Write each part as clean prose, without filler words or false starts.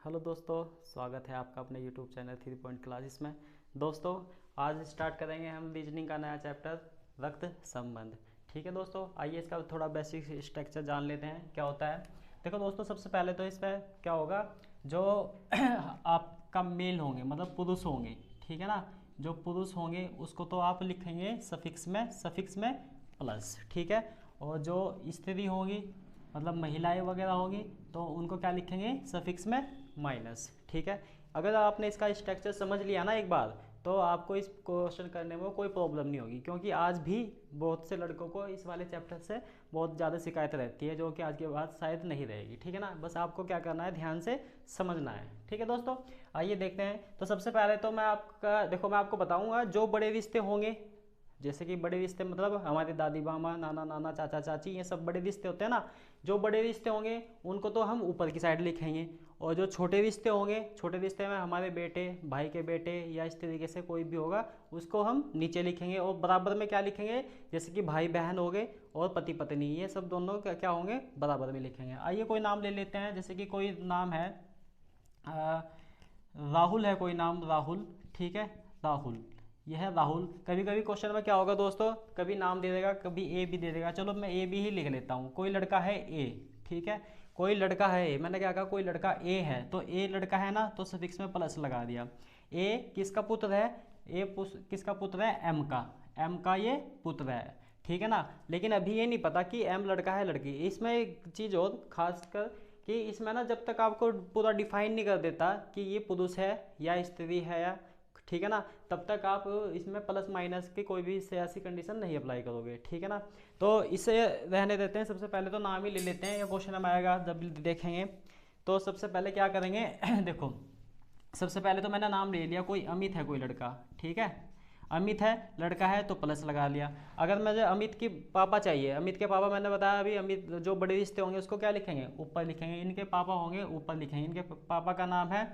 Hello दोस्तों, स्वागत है आपका अपने यूट्यूब चैनल 3 पॉइंट क्लासेस में। दोस्तों, आज स्टार्ट करेंगे हम रीजनिंग का नया चैप्टर रक्त संबंध। ठीक है दोस्तों, आइए इसका थोड़ा बेसिक स्ट्रक्चर जान लेते हैं क्या होता है। देखो दोस्तों, सबसे पहले तो इसमें क्या होगा, जो आपका मेल होंगे मतलब पुरुष होंगे, ठीक है ना। जो पुरुष होंगे उसको तो आप लिखेंगे सफिक्स में प्लस, ठीक है। और जो स्त्री होगी मतलब महिलाएं वगैरह होगी तो उनको क्या लिखेंगे, सफिक्स में माइनस, ठीक है। अगर आपने इसका स्ट्रक्चर समझ लिया ना एक बार, तो आपको इस क्वेश्चन करने में कोई प्रॉब्लम नहीं होगी, क्योंकि आज भी बहुत से लड़कों को इस वाले चैप्टर से बहुत ज़्यादा शिकायत रहती है, जो कि आज के बाद शायद नहीं रहेगी, ठीक है ना। बस आपको क्या करना है, ध्यान से समझना है, ठीक है दोस्तों। आइए देखते हैं। तो सबसे पहले तो मैं आपको बताऊंगा जो बड़े रिश्ते होंगे, जैसे कि बड़े रिश्ते मतलब हमारे दादी मामा नाना नाना चाचा चाची, ये सब बड़े रिश्ते होते हैं ना। जो बड़े रिश्ते होंगे उनको तो हम ऊपर की साइड लिखेंगे, और जो छोटे रिश्ते होंगे, छोटे रिश्ते में हमारे बेटे, भाई के बेटे या इस तरीके से कोई भी होगा, उसको हम नीचे लिखेंगे। और बराबर में क्या लिखेंगे, जैसे कि भाई बहन हो गए और पति पत्नी, ये सब दोनों क्या होंगे, बराबर में लिखेंगे। आइए कोई नाम ले लेते हैं, जैसे कि कोई नाम है राहुल है, कोई नाम राहुल, ठीक है। राहुल, यह है राहुल। कभी कभी क्वेश्चन में क्या होगा दोस्तों, कभी नाम दे देगा, कभी ए भी दे देगा। चलो मैं ए बी ही लिख लेता हूँ। कोई लड़का है ए, ठीक है। कोई लड़का है ए, मैंने क्या कहा, कोई लड़का ए है, तो ए लड़का है ना, तो सफिक्स में प्लस लगा दिया। ए किसका पुत्र है, किसका पुत्र है, एम का ये पुत्र है, ठीक है ना। लेकिन अभी ये नहीं पता कि एम लड़का है लड़की। इसमें एक चीज़ और खासकर कि इसमें ना, जब तक आपको पूरा डिफाइन नहीं कर देता कि ये पुरुष है या स्त्री है या, ठीक है ना, तब तक आप इसमें प्लस माइनस की कोई भी ऐसी कंडीशन नहीं अप्लाई करोगे, ठीक है ना। तो इसे रहने देते हैं। सबसे पहले तो नाम ही ले लेते हैं, ये क्वेश्चन में आएगा जब देखेंगे। तो सबसे पहले क्या करेंगे देखो, सबसे पहले तो मैंने नाम ले लिया, कोई अमित है, कोई लड़का, ठीक है। अमित है, लड़का है, तो प्लस लगा लिया। अगर मुझे अमित के पापा चाहिए, अमित के पापा मैंने बताया अभी, अमित जो बड़े रिश्ते होंगे उसको क्या लिखेंगे, ऊपर लिखेंगे। इनके पापा होंगे ऊपर लिखेंगे। इनके पापा का नाम है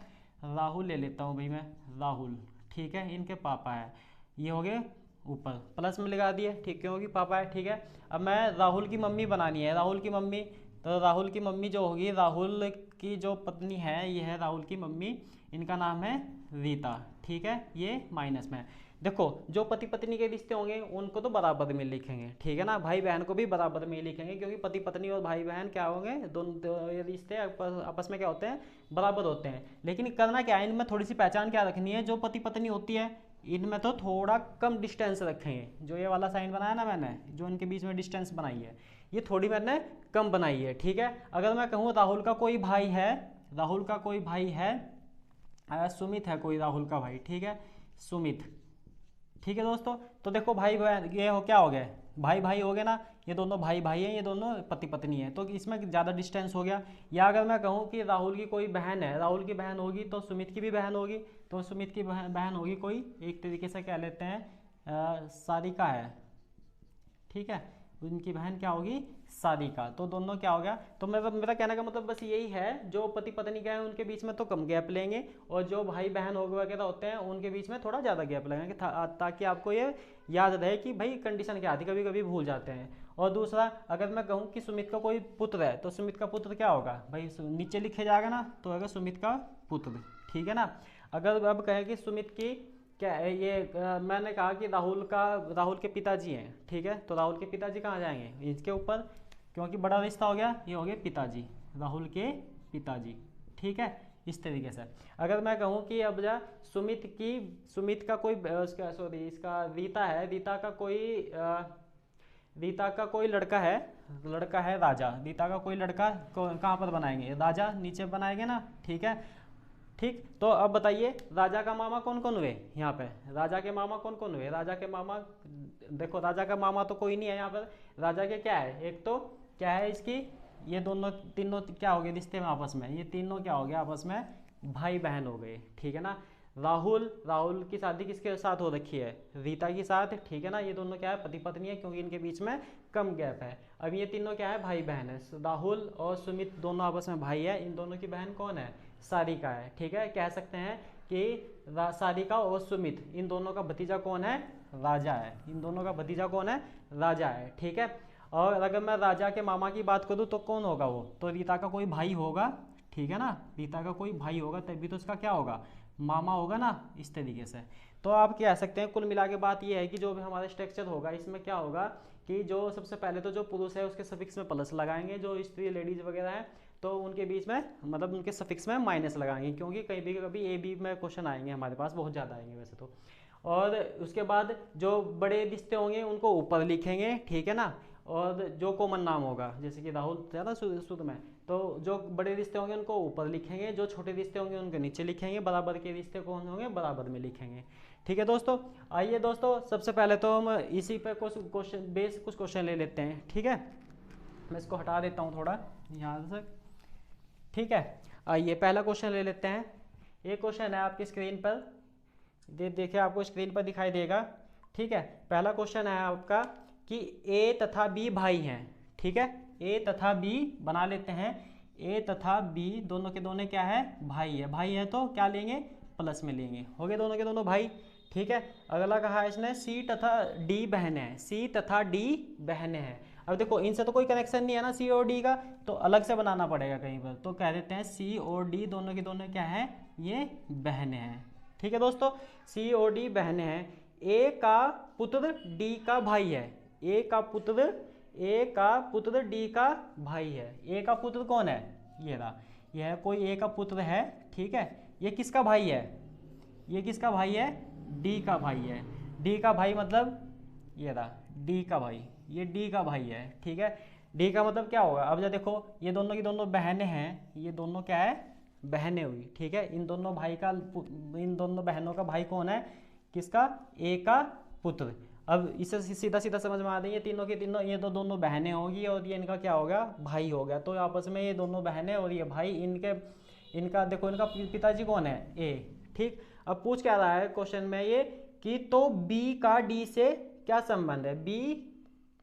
राहुल, ले लेता हूँ भाई मैं, राहुल, ठीक है। इनके पापा है, ये हो गए ऊपर, प्लस में लगा दिए, ठीक, क्योंकि पापा है, ठीक है। अब मैं राहुल की मम्मी बनानी है, राहुल की मम्मी, तो राहुल की मम्मी जो होगी, राहुल की जो पत्नी है ये है राहुल की मम्मी, इनका नाम है रीता, ठीक है। ये माइनस में। देखो, जो पति पत्नी के रिश्ते होंगे उनको तो बराबर में लिखेंगे, ठीक है ना। भाई बहन को भी बराबर में लिखेंगे, क्योंकि पति पत्नी और भाई बहन क्या होंगे, दोनों ये रिश्ते आपस में क्या होते हैं, बराबर होते हैं। लेकिन करना क्या है, इनमें थोड़ी सी पहचान क्या रखनी है, जो पति पत्नी होती है इनमें तो थोड़ा कम डिस्टेंस रखेंगे। जो ये वाला साइन बनाया ना मैंने, जो इनके बीच में डिस्टेंस बनाई है, ये थोड़ी मैंने कम बनाई है, ठीक है। अगर मैं कहूँ राहुल का कोई भाई है, राहुल का कोई भाई है, सुमित है कोई राहुल का भाई, ठीक है, सुमित, ठीक है दोस्तों। तो देखो भाई बहन ये हो क्या हो गए, भाई भाई हो गए ना, ये दोनों भाई भाई हैं, ये दोनों पति पत्नी हैं, तो इसमें ज़्यादा डिस्टेंस हो गया। या अगर मैं कहूँ कि राहुल की कोई बहन है, राहुल की बहन होगी तो सुमित की भी बहन होगी, तो सुमित की बहन होगी कोई, एक तरीके से कह लेते हैं सारिका है, ठीक है। उनकी बहन क्या होगी, सारिका। तो दोनों क्या हो गया, तो मेरा कहने का मतलब बस यही है, जो पति पत्नी का है उनके बीच में तो कम गैप लेंगे, और जो भाई बहन वगैरह होते हैं उनके बीच में थोड़ा ज़्यादा गैप लगेंगे, ताकि आपको ये याद रहे कि भाई कंडीशन क्या आती, कभी कभी भूल जाते हैं। और दूसरा, अगर मैं कहूँ कि सुमित का कोई पुत्र है, तो सुमित का पुत्र क्या होगा भाई, नीचे लिखे जाएगा ना, तो अगर सुमित का पुत्र, ठीक है ना। अगर अब कहें कि सुमित की क्या है ये, मैंने कहा कि राहुल के पिताजी हैं, ठीक है। तो राहुल के पिताजी कहाँ जाएंगे, इसके ऊपर, क्योंकि बड़ा रिश्ता हो गया, ये हो गए पिताजी, राहुल के पिताजी, ठीक है। इस तरीके से अगर मैं कहूँ कि अब सुमित का कोई इसका रीता है, रीता का कोई लड़का है राजा। रीता का कोई लड़का कहाँ पर बनाएंगे, राजा नीचे बनाएंगे ना, ठीक है। ठीक, तो अब बताइए राजा का मामा कौन कौन हुए, यहाँ पे राजा के मामा कौन कौन हुए, राजा के मामा, देखो राजा का मामा तो कोई नहीं है यहाँ पर। राजा के क्या है, एक तो क्या है इसकी, ये दोनों तीनों क्या हो गए रिश्ते में आपस में, ये तीनों क्या हो गया आपस में, भाई बहन हो गए, ठीक है ना। राहुल की शादी किसके साथ हो रखी है, रीता के साथ, ठीक है ना। ये दोनों क्या है, पति पत्नी है, क्योंकि इनके बीच में कम गैप है। अब ये तीनों क्या है, भाई बहन है। राहुल और सुमित दोनों आपस में भाई है, इन दोनों की बहन कौन है, सारिका है, ठीक है। कह सकते हैं कि सारिका और सुमित, इन दोनों का भतीजा कौन है, राजा है। इन दोनों का भतीजा कौन है, राजा है, ठीक है। और अगर मैं राजा के मामा की बात करूँ तो कौन होगा वो, तो रीता का कोई भाई होगा, ठीक है ना, पिता का कोई भाई होगा तभी तो उसका क्या होगा, मामा होगा ना, इस तरीके से। तो आप कह सकते हैं कुल मिला के बात ये है कि जो भी हमारा स्ट्रक्चर होगा इसमें क्या होगा कि जो सबसे पहले तो जो पुरुष है उसके सफिक्स में प्लस लगाएंगे, जो स्त्री लेडीज वगैरह है तो उनके बीच में मतलब उनके सफिक्स में माइनस लगाएंगे, क्योंकि कहीं भी कभी ए बी में क्वेश्चन आएंगे हमारे पास, बहुत ज़्यादा आएंगे वैसे तो। और उसके बाद जो बड़े रिश्ते होंगे उनको ऊपर लिखेंगे, ठीक है ना, और जो कॉमन नाम होगा जैसे कि राहुल ज़्यादा शुद्ध में, तो जो बड़े रिश्ते होंगे उनको ऊपर लिखेंगे, जो छोटे रिश्ते होंगे उनको नीचे लिखेंगे, बराबर के रिश्ते कौन होंगे बराबर में लिखेंगे। ठीक है दोस्तों, आइए दोस्तों सबसे पहले तो हम इसी पे कुछ क्वेश्चन ले लेते हैं। ठीक है, मैं इसको हटा देता हूँ थोड़ा यहाँ से। ठीक है, आइए पहला क्वेश्चन ले लेते हैं। ये क्वेश्चन है आपकी स्क्रीन पर, देखिए आपको स्क्रीन पर दिखाई देगा। ठीक है, पहला क्वेश्चन है आपका कि ए तथा बी भाई हैं। ठीक है, ए तथा बी बना लेते हैं, ए तथा बी दोनों के दोनों क्या है, भाई है। भाई है तो क्या लेंगे, प्लस में लेंगे, हो गए दोनों के दोनों भाई। ठीक है, अगला कहा है इसने सी तथा डी बहनें हैं, सी तथा डी बहनें हैं। अब देखो इनसे तो कोई कनेक्शन नहीं है ना सी और डी का, तो अलग से बनाना पड़ेगा कहीं पर, तो कह देते हैं सी और डी दोनों के दोनों क्या है, ये बहनें हैं। ठीक है दोस्तों, सी और डी बहनें हैं। ए का पुत्र डी का भाई है, ए का पुत्र डी का भाई है। ए का पुत्र कौन है, ये रहा, यह कोई ए का पुत्र है। ठीक है, ये किसका भाई है, ये किसका भाई है, डी का भाई है। डी का भाई मतलब ये रहा, डी का भाई, ये डी का भाई है। ठीक है, डी का मतलब क्या होगा, अब जब देखो ये दोनों की दोनों बहनें हैं, ये दोनों क्या है, बहनें हुई। ठीक है, इन दोनों दोनों बहनों का भाई कौन है, किसका, ए का पुत्र। अब इसे सीधा सीधा समझ में आ रही है, तीनों की तीनों ये तो दोनों बहनें होगी और ये इनका क्या होगा, भाई हो गया। तो आपस में ये दोनों बहनें और ये भाई, इनका देखो इनका पिताजी कौन है, ए। ठीक, अब पूछ क्या रहा है क्वेश्चन में ये कि तो बी का डी से क्या संबंध है,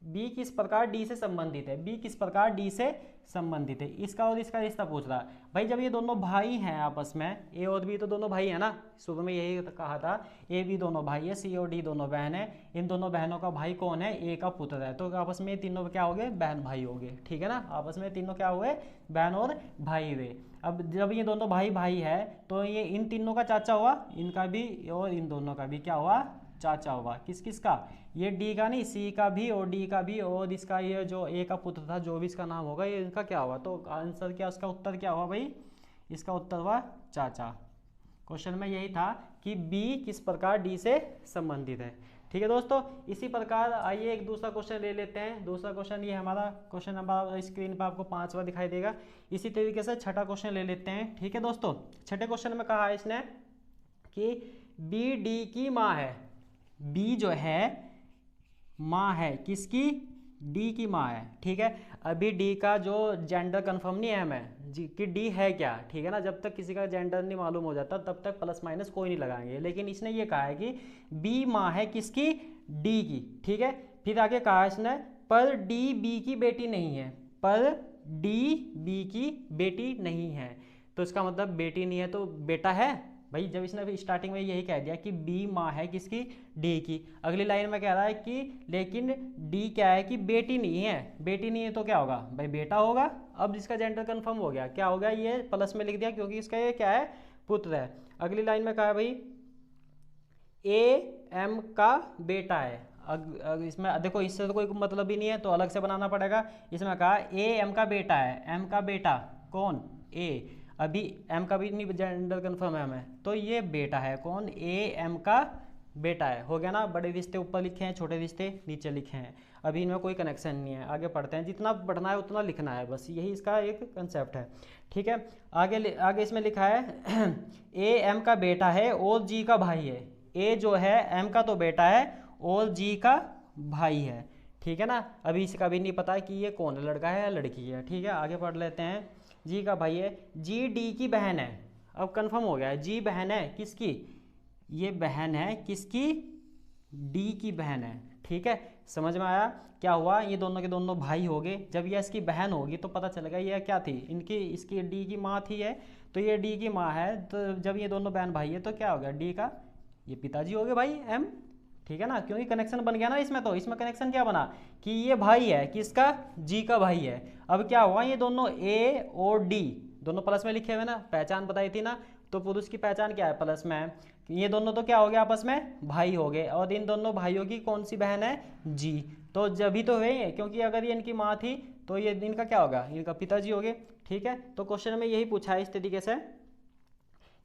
बी किस प्रकार डी से संबंधित है, बी किस प्रकार डी से संबंधित है, इसका और इसका रिश्ता पूछ रहा है। भाई जब ये दोनों भाई हैं आपस में, ए और बी तो दोनों भाई है ना, शुरू में यही कहा था, ए बी दोनों भाई है, सी और डी दोनों बहन है। इन दोनों बहनों का भाई कौन है, ए का पुत्र है, तो आपस में तीनों क्या हो गए, बहन भाई हो गए। ठीक है ना, आपस में तीनों क्या हुए, बहन और भाई हुए। अब जब ये दोनों भाई भाई है तो ये इन तीनों का चाचा हुआ, इनका भी और इन दोनों का भी क्या हुआ, चाचा हुआ। किस किस का, ये डी का नहीं, सी का भी और डी का भी, और इसका ये जो ए का पुत्र था जो भी इसका नाम होगा, ये इनका क्या हुआ। तो आंसर क्या, उसका उत्तर क्या हुआ भाई, इसका उत्तर हुआ चाचा। क्वेश्चन में यही था कि बी किस प्रकार डी से संबंधित है। ठीक है दोस्तों, इसी प्रकार आइए एक दूसरा क्वेश्चन ले लेते हैं। दूसरा क्वेश्चन ये हमारा क्वेश्चन नंबर स्क्रीन पर आपको 5वां दिखाई देगा। इसी तरीके से छठा क्वेश्चन ले लेते हैं। ठीक है दोस्तों, छठे क्वेश्चन में कहा है इसने कि बी डी की माँ है, बी जो है माँ है, किसकी, डी की माँ है। ठीक है, अभी डी का जो जेंडर कंफर्म नहीं है हमें कि डी है क्या। ठीक है ना, जब तक किसी का जेंडर नहीं मालूम हो जाता तब तक प्लस माइनस कोई नहीं लगाएंगे, लेकिन इसने ये कहा है कि बी माँ है किसकी, डी की। ठीक है, फिर आगे कहा इसने पर डी बी की बेटी नहीं है, पर डी बी की बेटी नहीं है। तो इसका मतलब बेटी नहीं है तो बेटा है भाई। जब इसने स्टार्टिंग में यही कह दिया कि बी माँ है किसकी, डी की, अगली लाइन में कह रहा है कि लेकिन डी क्या है कि बेटी नहीं है, बेटी नहीं है तो क्या होगा भाई, बेटा होगा। अब इसका जेंडर कंफर्म हो गया, क्या हो गया, ये प्लस में लिख दिया क्योंकि इसका ये क्या है, पुत्र है। अगली लाइन में कहा है भाई ए एम का बेटा है। इसमें देखो इससे तो कोई मतलब ही नहीं है तो अलग से बनाना पड़ेगा। इसमें कहा ए एम का बेटा है, एम का बेटा कौन, ए, अभी एम का भी नहीं जेंडर कंफर्म है हमें, तो ये बेटा है कौन, ए एम का बेटा है। हो गया ना, बड़े रिश्ते ऊपर लिखे हैं, छोटे रिश्ते नीचे लिखे हैं, अभी इनमें कोई कनेक्शन नहीं है। आगे पढ़ते हैं, जितना पढ़ना है उतना लिखना है, बस यही इसका एक कंसेप्ट है। ठीक है, आगे इसमें लिखा है ए एम का बेटा है और जी का भाई है। ए जो है एम का तो बेटा है और जी का भाई है। ठीक है ना, अभी इसका भी नहीं पता है कि ये कौन है, लड़का है या लड़की है। ठीक है, आगे पढ़ लेते हैं। जी का भाई है, जी डी की बहन है। अब कंफर्म हो गया है, जी बहन है किसकी, ये बहन है किसकी, डी की बहन है। ठीक है, समझ में आया क्या हुआ, ये दोनों के दोनों भाई हो गए। जब ये इसकी बहन होगी तो पता चलेगा ये क्या थी, इसकी डी की माँ थी है, तो ये डी की माँ है। तो जब ये दोनों बहन भाई है तो क्या हो गया, डी का ये पिताजी हो गए भाई, एम। ठीक है ना, क्योंकि कनेक्शन बन गया ना इसमें, तो इसमें कनेक्शन क्या बना कि ये भाई है किसका, जी का भाई है। अब क्या हुआ, ये दोनों ए और डी दोनों प्लस में लिखे हुए ना, पहचान बताई थी ना, तो पुरुष की पहचान क्या है, प्लस में है। ये दोनों तो क्या हो गए आपस में, भाई हो गए, और इन दोनों भाइयों की कौन सी बहन है, जी, तो जब तो हुए हैं, क्योंकि अगर ये इनकी माँ थी तो ये इनका क्या होगा, इनका पिताजी हो गए। ठीक है, तो क्वेश्चन में यही पूछा है इस तरीके से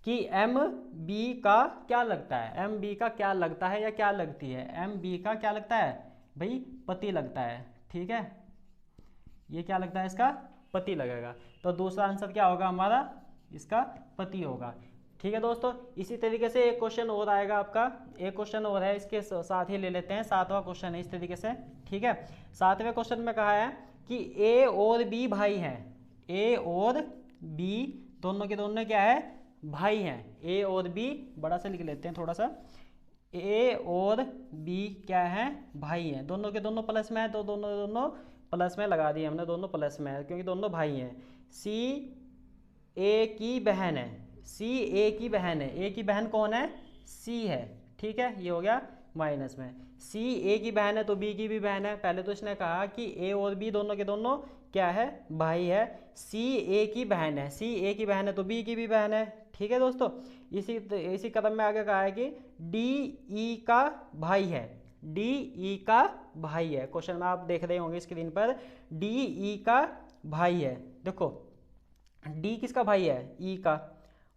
कि एम बी का क्या लगता है, एम बी का क्या लगता है या क्या लगती है, एम बी का क्या लगता है भाई, पति लगता है। ठीक है, ये क्या लगता है, इसका पति लगेगा, तो दूसरा आंसर क्या होगा हमारा, इसका पति होगा। ठीक है दोस्तों, इसी तरीके से एक क्वेश्चन और आएगा आपका, एक क्वेश्चन और है, इसके साथ ही ले लेते हैं, 7वां क्वेश्चन है इस तरीके से। ठीक है, 7वें क्वेश्चन में कहा है कि ए और बी भाई हैं, ए और बी दोनों के दोनों क्या है, भाई हैं, ए और बी बड़ा सा लिख लेते हैं थोड़ा सा, ए और बी क्या है, भाई हैं, दोनों के दोनों प्लस में है, तो दोनों दोनों प्लस में लगा दिए हमने, दोनों प्लस में है क्योंकि दोनों भाई हैं। सी ए की बहन है, सी ए की बहन है, ए की बहन कौन है, सी है। ठीक है, ये हो गया माइनस में, सी ए की बहन है तो बी की भी बहन है, पहले तो इसने कहा कि ए और बी दोनों के दोनों क्या है, भाई है, सी ए की बहन है, सी ए की बहन है तो बी की भी बहन है। ठीक है दोस्तों, इसी कदम में आगे कहा है कि डी ई का भाई है, डी ई का भाई है, क्वेश्चन में आप देख रहे होंगे स्क्रीन पर, डी ई का भाई है, देखो डी किसका भाई है, ई का,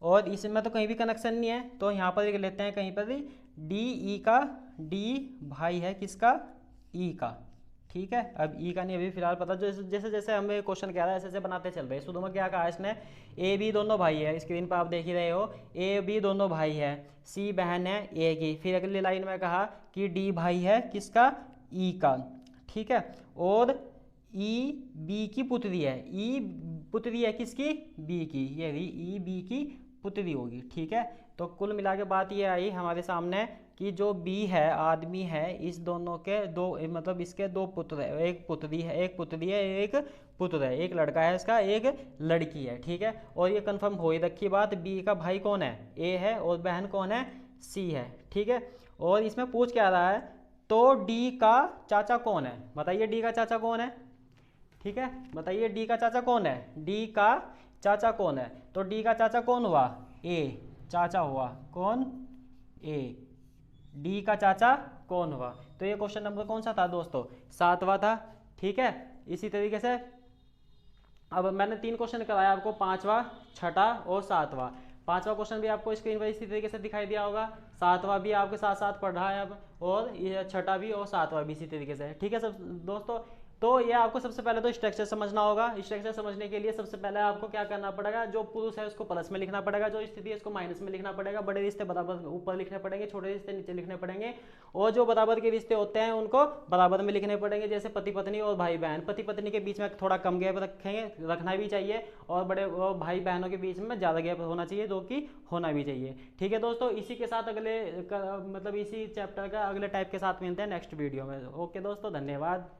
और इसमें तो कहीं भी कनेक्शन नहीं है, तो यहाँ पर लिख लेते हैं कहीं पर भी डी ई का, डी भाई है किसका, ई का। ठीक है, अब ई का नहीं अभी फिलहाल पता, जो जैसे जैसे हमें क्वेश्चन कह रहा है ऐसे ऐसे बनाते चल रहे हैं। शुरू में क्या कहा इसने, ए बी दोनों भाई है, स्क्रीन पर आप देख ही रहे हो, ए बी दोनों भाई है, सी बहन है ए की, फिर अगली लाइन में कहा कि डी भाई है किसका, ई का। ठीक है, और ई बी की पुत्री है, ई पुत्री है किसकी, बी की, ये ई बी की पुत्री होगी। ठीक है, तो कुल मिला के बात ये आई हमारे सामने कि जो बी है आदमी है, इस दोनों के दो मतलब इसके दो पुत्र है, एक पुत्री है, एक पुत्री है, एक पुत्र है, एक लड़का है इसका, एक लड़की है। ठीक है, और ये कंफर्म हो ही रखी बात, बी का भाई कौन है, ए है, और बहन कौन है, सी है। ठीक है, और इसमें पूछ क्या रहा है, तो डी का चाचा कौन है, बताइए डी का चाचा कौन है। ठीक है, बताइए डी का चाचा कौन है, डी का चाचा कौन है, तो डी का चाचा कौन हुआ, ए, चाचा हुआ कौन, ए, डी का चाचा कौन हुआ। तो ये क्वेश्चन नंबर कौन सा था दोस्तों, 7वां था। ठीक है, इसी तरीके से अब मैंने 3 क्वेश्चन कराया आपको, 5वां, 6ठा और 7वां। 5वां क्वेश्चन भी आपको स्क्रीन पर इसी तरीके से दिखाई दिया होगा, 7वां भी आपके साथ साथ पढ़ रहा है अब, और ये 6ठा भी और 7वां भी इसी तरीके से। ठीक है सब दोस्तों, तो ये आपको सबसे पहले तो स्ट्रक्चर समझना होगा। स्ट्रक्चर समझने के लिए सबसे पहले आपको क्या करना पड़ेगा, जो पुरुष है उसको प्लस में लिखना पड़ेगा, जो स्थिति है उसको माइनस में लिखना पड़ेगा, बड़े रिश्ते बराबर ऊपर लिखने पड़ेंगे, छोटे रिश्ते नीचे लिखने पड़ेंगे, और जो बराबर के रिश्ते होते हैं उनको बराबर में लिखने पड़ेंगे, जैसे पति पत्नी और भाई बहन। पति पत्नी के बीच में थोड़ा कम गैप रखेंगे, रखना भी चाहिए, और बड़े भाई बहनों के बीच में ज़्यादा गैप होना चाहिए, जो कि होना भी चाहिए। ठीक है दोस्तों, इसी के साथ मतलब इसी चैप्टर का अगले टाइप के साथ मिलते हैं नेक्स्ट वीडियो में। ओके दोस्तों, धन्यवाद।